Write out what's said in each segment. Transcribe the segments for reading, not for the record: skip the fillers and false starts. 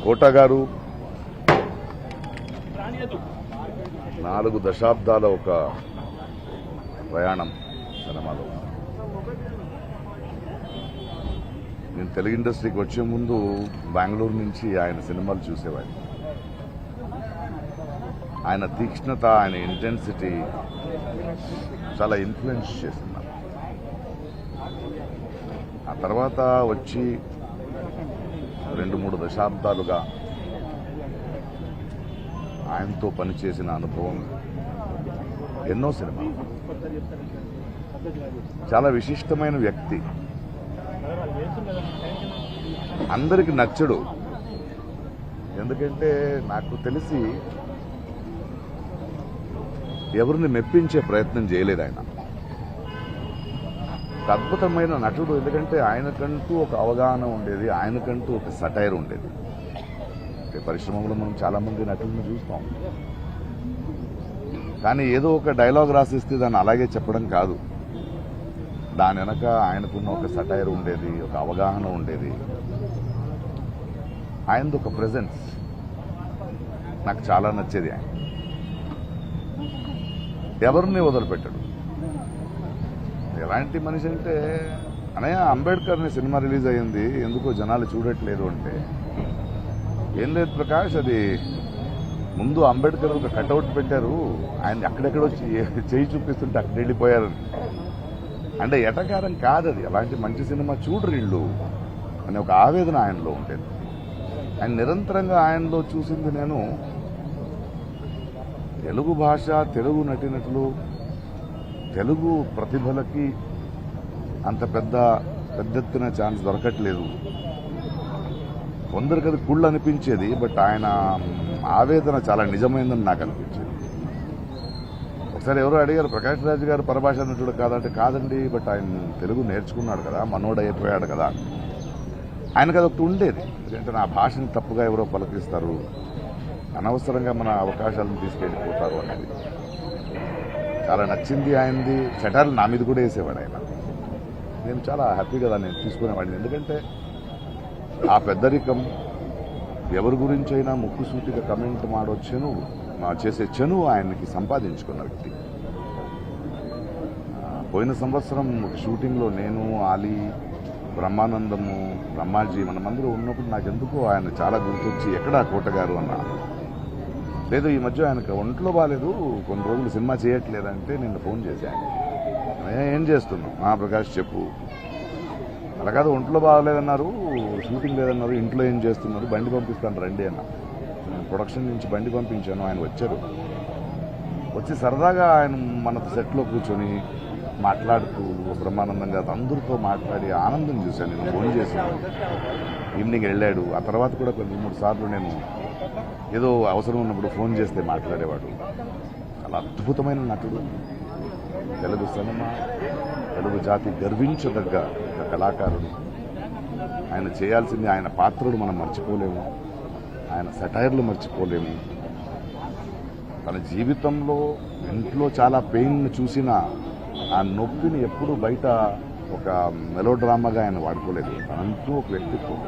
కోట గారు 4 దశాబ్దాల ఒక ప్రయాణం సినిమాలో. నేను తెలుగు ఇండస్ట్రీకి వచ్చే ముందు బెంగళూరు నుంచి ఆయన సినిమాలు చూసేవాడిని. ఆయన తీక్ష్ణత, ఆయన ఇంటెన్సిటీ చాలా ఇన్ఫ్లుయెన్స్ చేసింది నాకు. ఆ తర్వాత వచ్చి 2-3 దశాబ్దాలుగా ఆయనతో పనిచేసిన అనుభవం, ఎన్నో సినిమాలు. చాలా విశిష్టమైన వ్యక్తి, అందరికి నచ్చడు. ఎందుకంటే నాకు తెలిసి ఎవరిని మెప్పించే ప్రయత్నం చేయలేదు ఆయన. ఒక అద్భుతమైన నటుడు. ఎందుకంటే ఆయనకంటూ ఒక అవగాహన ఉండేది, ఆయనకంటూ ఒక సటైర్ ఉండేది. పరిశ్రమలో మనం చాలా మంది నటులను చూస్తాం, కానీ ఏదో ఒక డైలాగ్ రాసిస్తే దాన్ని అలాగే చెప్పడం కాదు. దాని వెనక ఆయనకున్న ఒక సటైర్ ఉండేది, ఒక అవగాహన ఉండేది. ఆయనది ఒక ప్రెజెన్స్ నాకు చాలా నచ్చేది. ఆయన ఎవరిని వదిలిపెట్టాడు. ఎలాంటి మనిషి అంటే, అనయ్య అంబేద్కర్ని సినిమా రిలీజ్ అయ్యింది, ఎందుకో జనాలు చూడట్లేదు అంటే, ఏం లేదు ప్రకాష్, అది ముందు అంబేద్కర్ ఒక కటౌట్ పెట్టారు, ఆయన అక్కడెక్కడో చేయి చూపిస్తుంటే అక్కడ వెళ్ళిపోయారు. అంటే ఎటకారం కాదు అది. అలాంటి మంచి సినిమా చూడరు వీళ్ళు అనే ఒక ఆవేదన ఆయనలో ఉండేది. ఆయన నిరంతరంగా ఆయనలో చూసింది నేను, తెలుగు భాష, తెలుగు నటినటులు, తెలుగు ప్రతిభలకి అంత పెద్ద ఎత్తున ఛాన్స్ దొరకట్లేదు. కొందరికి అది కుళ్ళు అనిపించేది, బట్ ఆయన ఆవేదన చాలా నిజమైందని నాకు అనిపించేది. ఒకసారి ఎవరో అడిగారు, ప్రకాష్ రాజ్ గారు పరభాష నటుడు కాదంటే, కాదండి, బట్ ఆయన తెలుగు నేర్చుకున్నాడు కదా, మనోడైపోయాడు కదా. ఆయనకు అదొకటి ఉండేది. ఎందుకంటే నా భాషని తప్పుగా ఎవరో పలకరిస్తారు, అనవసరంగా మన అవకాశాలను తీసుకెళ్ళిపోతారు అనేది చాలా నచ్చింది ఆయనది. చటాలు నా మీద కూడా వేసేవాడు ఆయన. నేను చాలా హ్యాపీగా దాన్ని తీసుకునేవాడిని. ఎందుకంటే ఆ పెద్దరికం, ఎవరి గురించి అయినా ముక్కుసూటిగా కమెంట్ మాడొచ్చెను చేసే చనువు ఆయనకి సంపాదించుకున్న వ్యక్తి. పోయిన సంవత్సరం షూటింగ్లో నేను, ఆలీ, బ్రహ్మానందము, బ్రహ్మాజీ మనమందరూ ఉన్నప్పుడు నాకెందుకో ఆయన చాలా గుర్తొచ్చి, ఎక్కడా కోట గారు అన్నా. లేదు, ఈ మధ్య ఆయనకు ఒంట్లో బాగాలేదు, కొన్ని రోజులు సినిమా చేయట్లేదంటే నిన్న ఫోన్ చేశాను. ఏం చేస్తున్నావు? ప్రకాష్ చెప్పు. అలా కాదు, ఒంట్లో బాగాలేదన్నారు, షూటింగ్ లేదన్నారు, ఇంట్లో ఏం చేస్తున్నారు, బండి పంపిస్తాను రండి అన్న. నేను ప్రొడక్షన్ నుంచి బండి పంపించాను, ఆయన వచ్చారు. వచ్చి సరదాగా ఆయన మన సెట్లో కూర్చొని మాట్లాడుతూ బ్రహ్మానందంగా అందరితో మాట్లాడి ఆనందం చూశాను. నేను ఫోన్ చేశాను, ఈవినింగ్ వెళ్ళాడు. ఆ తర్వాత కూడా 2-3 సార్లు నేను ఏదో అవసరం ఉన్నప్పుడు ఫోన్ చేస్తే మాట్లాడేవాడు. అలా అద్భుతమైన నటుడు. తెలుగు సినిమా, తెలుగు జాతి గర్వించదగ్గ ఒక కళాకారుడు. ఆయన చేయాల్సింది, ఆయన పాత్రలు మనం మర్చిపోలేము, ఆయన సెటైర్లు మర్చిపోలేము. తన జీవితంలో ఇంట్లో చాలా పెయిన్ చూసిన ఆ నొప్పిని ఎప్పుడూ బయట ఒక మెలోడ్రామాగా ఆయన వాడుకోలేదు. తనంటూ ఒక వ్యక్తిత్వం.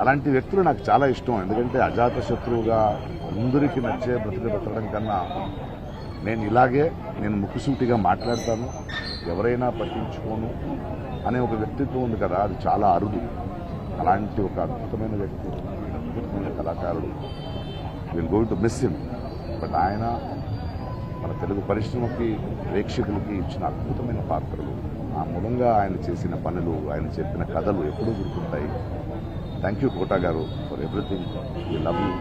అలాంటి వ్యక్తులు నాకు చాలా ఇష్టం. ఎందుకంటే అజాత శత్రువుగా అందరికీ నచ్చే బ్రతకడం కన్నా నేను ముక్కుసూటిగా మాట్లాడతాను, ఎవరైనా పట్టించుకోను అనే ఒక వ్యక్తిత్వం ఉంది కదా, అది చాలా అరుదు. అలాంటి ఒక అద్భుతమైన వ్యక్తి, అద్భుతమైన కళాకారుడు. Will going to miss him. But ఆయన మన తెలుగు పరిశ్రమకి, ప్రేక్షకులకి ఇచ్చిన అద్భుతమైన పాత్రలు, ఆ మూలంగా ఆయన చేసిన పనులు, ఆయన చెప్పిన కథలు ఎప్పుడూ గుర్తుంటాయి. థ్యాంక్ యూ కోట గారు for everything. We love you.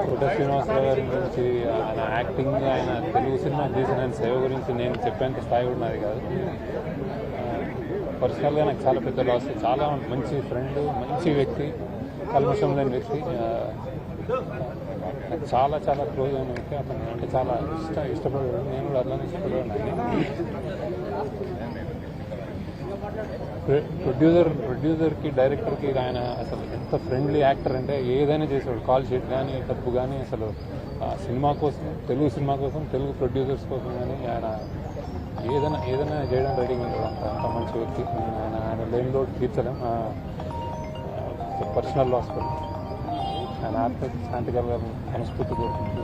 Kota Srinivasarao గారి గురించి, ఆయన యాక్టింగ్, ఆయన తెలుగు సినిమా చేసిన ఆయన సేవ గురించి నేను చెప్పేంత స్థాయి కూడా నాది కాదు. పర్సనల్గా నాకు చాలా పెద్ద లాస్. చాలా మంచి ఫ్రెండ్, మంచి వ్యక్తి, కల్మషం లేని వ్యక్తి, నాకు చాలా చాలా క్లోజ్ అయిన వ్యక్తి. అతను అంటే చాలా ఇష్టపడేవాడు. నేను కూడా అట్లానే ఇష్టపడేవాడిని. ప్రొడ్యూసర్కి, డైరెక్టర్కి ఆయన అసలు ఎంత ఫ్రెండ్లీ యాక్టర్ అంటే, ఏదైనా చేసేవాడు. కాల్ షీట్ కానీ, డబ్బు కానీ, అసలు సినిమా కోసం, తెలుగు సినిమా కోసం, తెలుగు ప్రొడ్యూసర్స్ కోసం కానీ ఆయన ఏదైనా చేయడం రెడీగా ఉంటాడు. అంత మంచి వ్యక్తి. ఆయన లేని లోటు తీర్చలేం. పర్సనల్ హాస్పిటల్ ఆయన ఆత్మకి శాంతి కలగాలని మనస్ఫూర్తి కోరుకుంటూ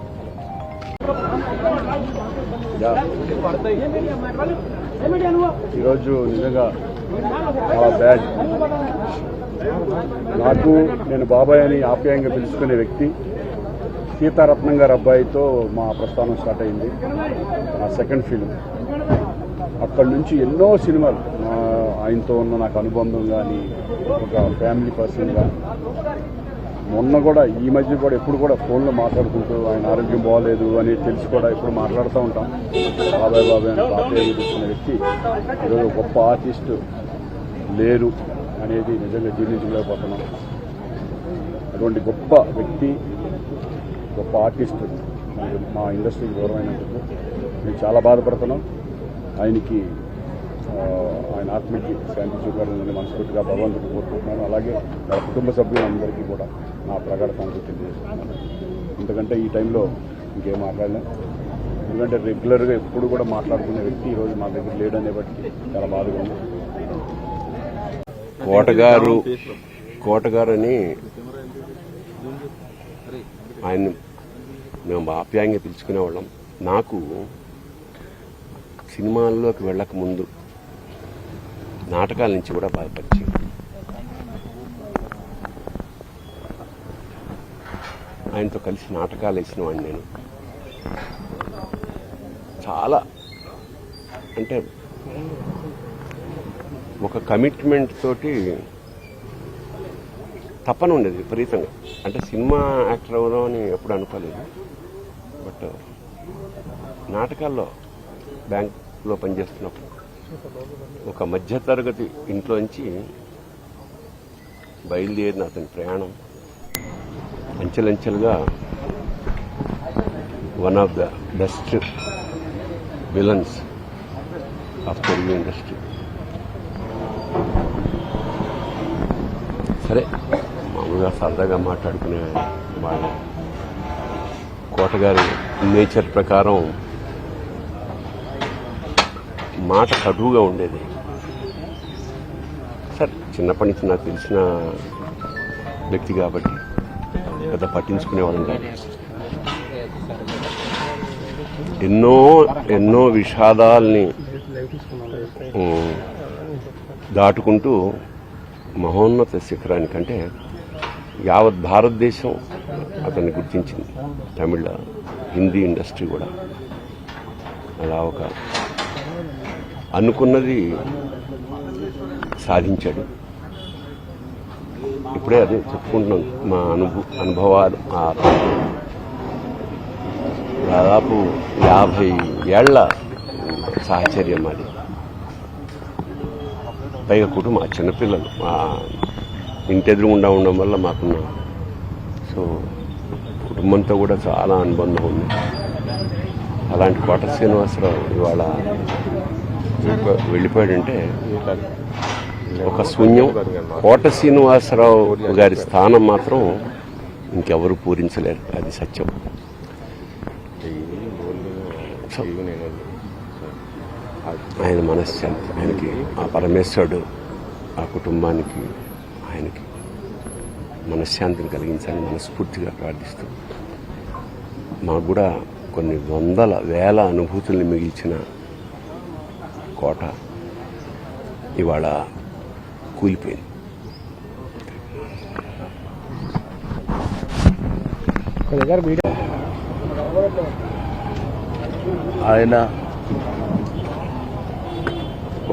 ఈరోజు నిజంగా చాలా బ్యాడ్. నాకు నేను బాబాయ్ అని ఆప్యాయంగా పిలుచుకునే వ్యక్తి సీతారత్నం గారి అబ్బాయితో మా ప్రస్థానం స్టార్ట్ అయింది. నా సెకండ్ ఫిల్మ్. అక్కడి నుంచి ఎన్నో సినిమాలు ఆయనతో ఉన్న నాకు అనుబంధం కానీ ఒక ఫ్యామిలీ పర్సన్గా మొన్న కూడా ఈ మధ్య కూడా ఎప్పుడు కూడా ఫోన్లో మాట్లాడుకుంటూ ఆయన ఆరోగ్యం బాగోలేదు అని తెలిసి కూడా ఎప్పుడు మాట్లాడుతూ ఉంటాం. బాబాయ్ బాబాయ్ అని ఆప్యాయంగా పిలుచుకునే వ్యక్తి ఈరోజు గొప్ప ఆర్టిస్టు లేరు అనేది నిజంగా జీర్ణించలేకపోతున్నాం. అటువంటి గొప్ప వ్యక్తి, గొప్ప ఆర్టిస్ట్ మా ఇండస్ట్రీకి దూరం అయినందుకు మేము చాలా బాధపడుతున్నాం. ఆయనకి ఆయన ఆత్మకి శాంతి చూపాలని మనస్ఫూర్తిగా భగవంతుడు కోరుకుంటున్నాను. అలాగే వాళ్ళ కుటుంబ సభ్యులందరికీ కూడా నా ప్రగాఢ సానుభూతి తెలియజేస్తున్నాను. ఎందుకంటే ఈ టైంలో ఇంకేం మాట్లాడలేం. ఎందుకంటే రెగ్యులర్గా ఎప్పుడు కూడా మాట్లాడుకునే వ్యక్తి ఈరోజు మా దగ్గర లేడనే బట్టి చాలా బాధగా ఉంది. కోటగారని ఆయన మేము ఆప్యాయంగా పిలుచుకునేవాళ్ళం. నాకు సినిమాల్లోకి వెళ్ళక ముందు నాటకాల నుంచి కూడా బాగా పరిచయం. ఆయనతో కలిసి నాటకాలు వేసిన వాడిని నేను. చాలా అంటే ఒక కమిట్మెంట్ తోటి తప్పన ఉండేది విపరీతంగా. అంటే సినిమా యాక్టర్ అవుదాం అని ఎప్పుడు అనుకోలేదు. బట్ నాటకాల్లో బ్యాంకులో పనిచేస్తున్నప్పుడు ఒక మధ్యతరగతి ఇంట్లోంచి బయలుదేరిన అతని ప్రయాణం అంచెలంచెలుగా one of the best villains of Telugu industry. సరే మామూలుగా సరదాగా మాట్లాడుకునే వాళ్ళు. కోటగారి నేచర్ ప్రకారం మాట కటువుగా ఉండేది. సరే చిన్నప్పటి నుంచి నాకు తెలిసిన వ్యక్తి కాబట్టి పెద్ద పట్టించుకునేవాళ్ళం కాదు. ఎన్నో విషాదాల్ని దాటుకుంటూ మహోన్నత శిఖరానికంటే యావత్ భారతదేశం అతన్ని గుర్తించింది. తమిళ, హిందీ ఇండస్ట్రీ కూడా అలా ఒక అనుకున్నది సాధించాడు. ఇప్పుడే అదే చెప్పుకుంటున్నాం. మా అనుభవాలు దాదాపు 50 ఏళ్ల సాహచర్యం అది. పైగా కుటుంబం చిన్నపిల్లలు ఇంటెదురుగుండా ఉండడం వల్ల మాకున్న సో కుటుంబంతో కూడా చాలా అనుబంధం ఉంది. అలాంటి కోట శ్రీనివాసరావు ఇవాళ వెళ్ళిపోయాడంటే ఒక శూన్యం. కోట శ్రీనివాసరావు గారి స్థానం మాత్రం ఇంకెవరు పూరించలేరు. అది సత్యం. ఆయన మనశ్శాంతి, ఆయనకి ఆ పరమేశ్వరుడు ఆ కుటుంబానికి ఆయనకి మనశ్శాంతిని కలిగించాలని మనస్ఫూర్తిగా ప్రార్థిస్తూ, మాకు కూడా కొన్ని వందల వేల అనుభూతుల్ని మిగిల్చిన కోట ఇవాళ కూలిపోయింది. ఆయన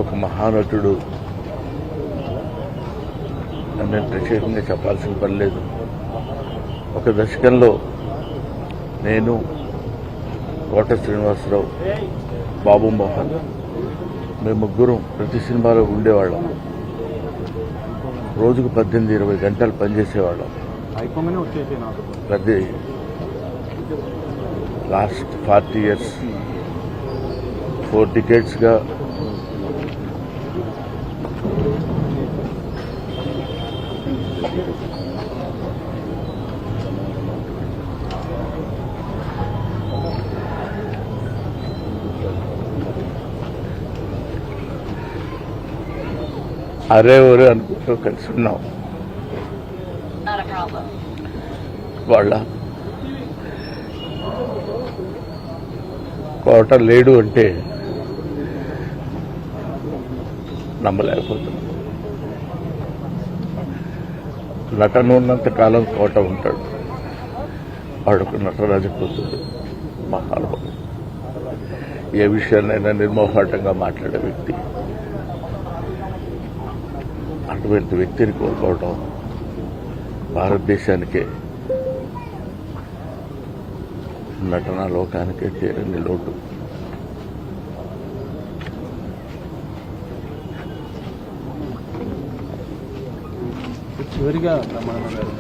ఒక మహానటుడు అని ప్రత్యేకంగా చెప్పాల్సిన పని లేదు. ఒక దశకంలో నేను, కోట శ్రీనివాసరావు, బాబు మోహన్ మేము ముగ్గురం ప్రతి సినిమాలో ఉండేవాళ్ళం. రోజుకు 18-20 గంటలు పనిచేసేవాళ్ళం. ప్రతి లాస్ట్ 40 years 4 decades-గా అరే ఒరే అనుకుంటూ కలిసి ఉన్నాం. వాళ్ళ కోట లేడు అంటే నమ్మలేకపోతున్నాం. నటన ఉన్నంత కాలం కోట ఉంటాడు. వాడుకు నటరాజు కూతురు మహానుభావుడు. ఏ విషయాన్నైనా నిర్మోహాటంగా మాట్లాడే వ్యక్తి. అటువంటి వ్యక్తిని కోల్పోవడం భారతదేశానికే, నటనా లోకానికే తీరని లోటు. చివరిగా బ్రహ్మానంద గారు